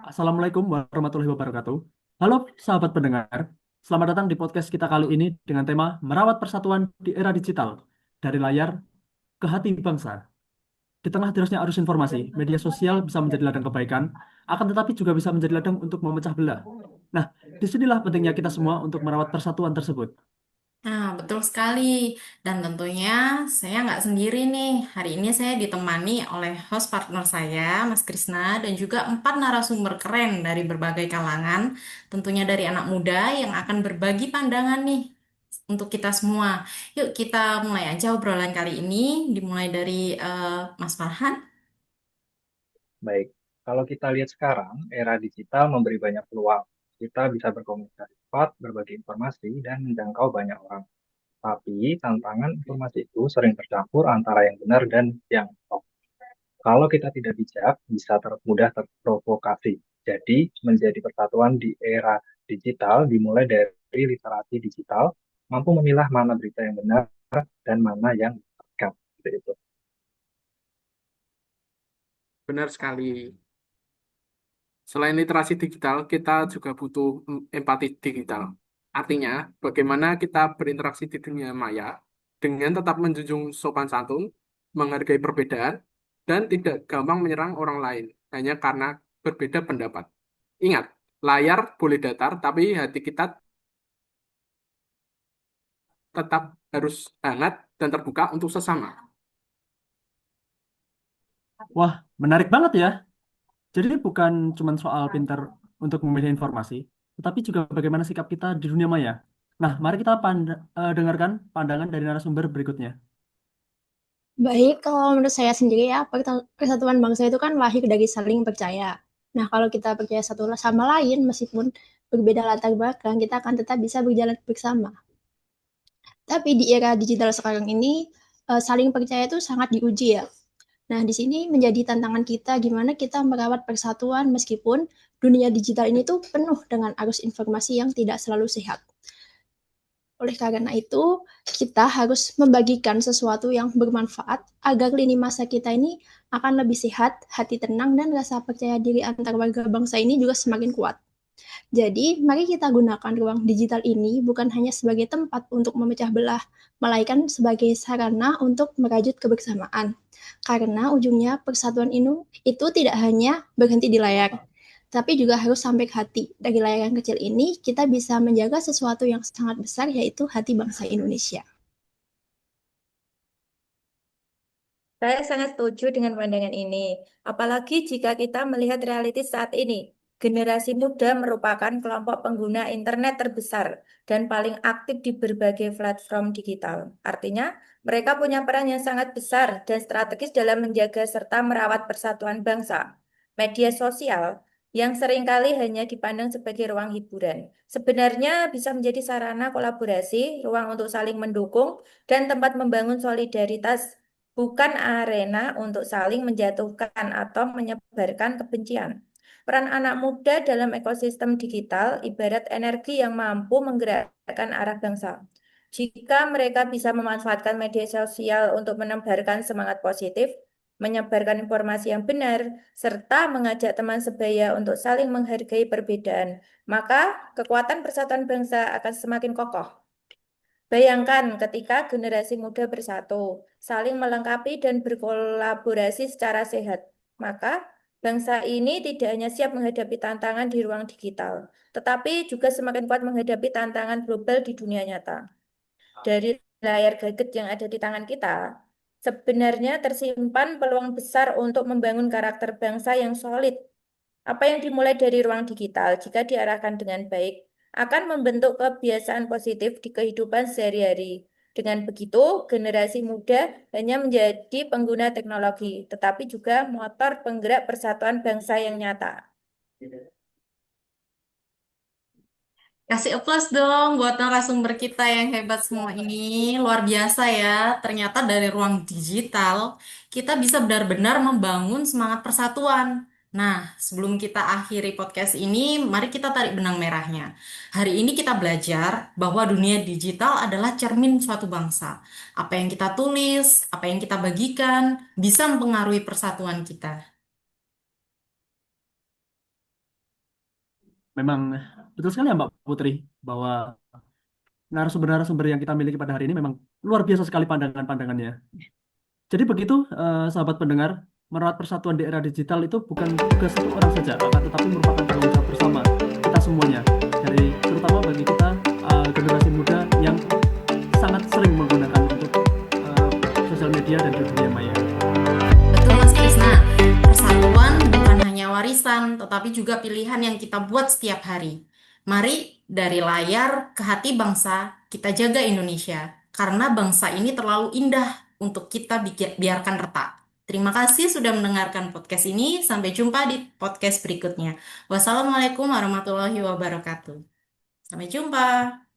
Assalamualaikum warahmatullahi wabarakatuh. Halo sahabat pendengar, selamat datang di podcast kita kali ini dengan tema Merawat Persatuan di Era Digital, dari layar ke hati bangsa. Di tengah derasnya arus informasi, media sosial bisa menjadi ladang kebaikan, akan tetapi juga bisa menjadi ladang untuk memecah belah. Nah, disinilah pentingnya kita semua untuk merawat persatuan tersebut. Nah, betul sekali. Dan tentunya saya nggak sendiri nih. Hari ini saya ditemani oleh host partner saya, Mas Krisna, dan juga empat narasumber keren dari berbagai kalangan. Tentunya dari anak muda yang akan berbagi pandangan nih untuk kita semua. Yuk kita mulai aja obrolan kali ini. Dimulai dari Mas Farhan. Baik, kalau kita lihat sekarang, era digital memberi banyak peluang. Kita bisa berkomunikasi cepat, berbagi informasi, dan menjangkau banyak orang. Tapi tantangan informasi itu sering tercampur antara yang benar dan yang hoax. Kalau kita tidak bijak, bisa mudah terprovokasi. Jadi, menjadi persatuan di era digital dimulai dari literasi digital, mampu memilah mana berita yang benar dan mana yang menyesatkan. Seperti itu. Benar sekali. Selain literasi digital, kita juga butuh empati digital. Artinya, bagaimana kita berinteraksi di dunia maya dengan tetap menjunjung sopan santun, menghargai perbedaan, dan tidak gampang menyerang orang lain hanya karena berbeda pendapat. Ingat, layar boleh datar, tapi hati kita tetap harus hangat dan terbuka untuk sesama. Wah, menarik banget ya. Jadi bukan cuma soal pintar untuk memilih informasi, tetapi juga bagaimana sikap kita di dunia maya. Nah, mari kita dengarkan pandangan dari narasumber berikutnya. Baik, kalau menurut saya sendiri ya, persatuan bangsa itu kan lahir dari saling percaya. Nah, kalau kita percaya satu sama lain, meskipun berbeda latar belakang, kita akan tetap bisa berjalan bersama. Tapi di era digital sekarang ini, saling percaya itu sangat diuji ya. Nah, di sini menjadi tantangan kita gimana kita merawat persatuan meskipun dunia digital ini tuh penuh dengan arus informasi yang tidak selalu sehat. Oleh karena itu, kita harus membagikan sesuatu yang bermanfaat agar lini masa kita ini akan lebih sehat, hati tenang, dan rasa percaya diri antar warga bangsa ini juga semakin kuat. Jadi, mari kita gunakan ruang digital ini bukan hanya sebagai tempat untuk memecah belah, melainkan sebagai sarana untuk merajut kebersamaan. Karena ujungnya persatuan itu tidak hanya berhenti di layar, tapi juga harus sampai ke hati. Dari layar yang kecil ini, kita bisa menjaga sesuatu yang sangat besar, yaitu hati bangsa Indonesia. Saya sangat setuju dengan pandangan ini, apalagi jika kita melihat realitas saat ini. Generasi muda merupakan kelompok pengguna internet terbesar dan paling aktif di berbagai platform digital. Artinya, mereka punya peran yang sangat besar dan strategis dalam menjaga serta merawat persatuan bangsa. Media sosial yang seringkali hanya dipandang sebagai ruang hiburan, sebenarnya bisa menjadi sarana kolaborasi, ruang untuk saling mendukung, dan tempat membangun solidaritas, bukan arena untuk saling menjatuhkan atau menyebarkan kebencian. Peran anak muda dalam ekosistem digital ibarat energi yang mampu menggerakkan arah bangsa. Jika mereka bisa memanfaatkan media sosial untuk menebarkan semangat positif, menyebarkan informasi yang benar, serta mengajak teman sebaya untuk saling menghargai perbedaan, maka kekuatan persatuan bangsa akan semakin kokoh. Bayangkan ketika generasi muda bersatu, saling melengkapi dan berkolaborasi secara sehat, maka bangsa ini tidak hanya siap menghadapi tantangan di ruang digital, tetapi juga semakin kuat menghadapi tantangan global di dunia nyata. Dari layar gadget yang ada di tangan kita, sebenarnya tersimpan peluang besar untuk membangun karakter bangsa yang solid. Apa yang dimulai dari ruang digital, jika diarahkan dengan baik, akan membentuk kebiasaan positif di kehidupan sehari-hari. Dengan begitu, generasi muda hanya menjadi pengguna teknologi, tetapi juga motor penggerak persatuan bangsa yang nyata. Kasih applause dong buat narasumber kita yang hebat semua ini. Luar biasa ya. Ternyata dari ruang digital, kita bisa benar-benar membangun semangat persatuan. Nah, sebelum kita akhiri podcast ini, mari kita tarik benang merahnya. Hari ini kita belajar bahwa dunia digital adalah cermin suatu bangsa. Apa yang kita tulis, apa yang kita bagikan, bisa mempengaruhi persatuan kita. Memang betul sekali ya Mbak Putri bahwa narasumber-narasumber yang kita miliki pada hari ini memang luar biasa sekali pandangan-pandangannya. Jadi begitu, sahabat pendengar, merawat persatuan di era digital itu bukan tugas satu orang saja, akan tetapi merupakan tanggung jawab bersama kita semuanya. Terutama bagi kita generasi muda yang sangat sering menggunakan untuk eh, sosial media dan di dunia maya. Betul Mas Krisna, persatuan bukan hanya warisan, tetapi juga pilihan yang kita buat setiap hari. Mari dari layar ke hati bangsa, kita jaga Indonesia. Karena bangsa ini terlalu indah untuk kita biarkan retak. Terima kasih sudah mendengarkan podcast ini. Sampai jumpa di podcast berikutnya. Wassalamualaikum warahmatullahi wabarakatuh. Sampai jumpa.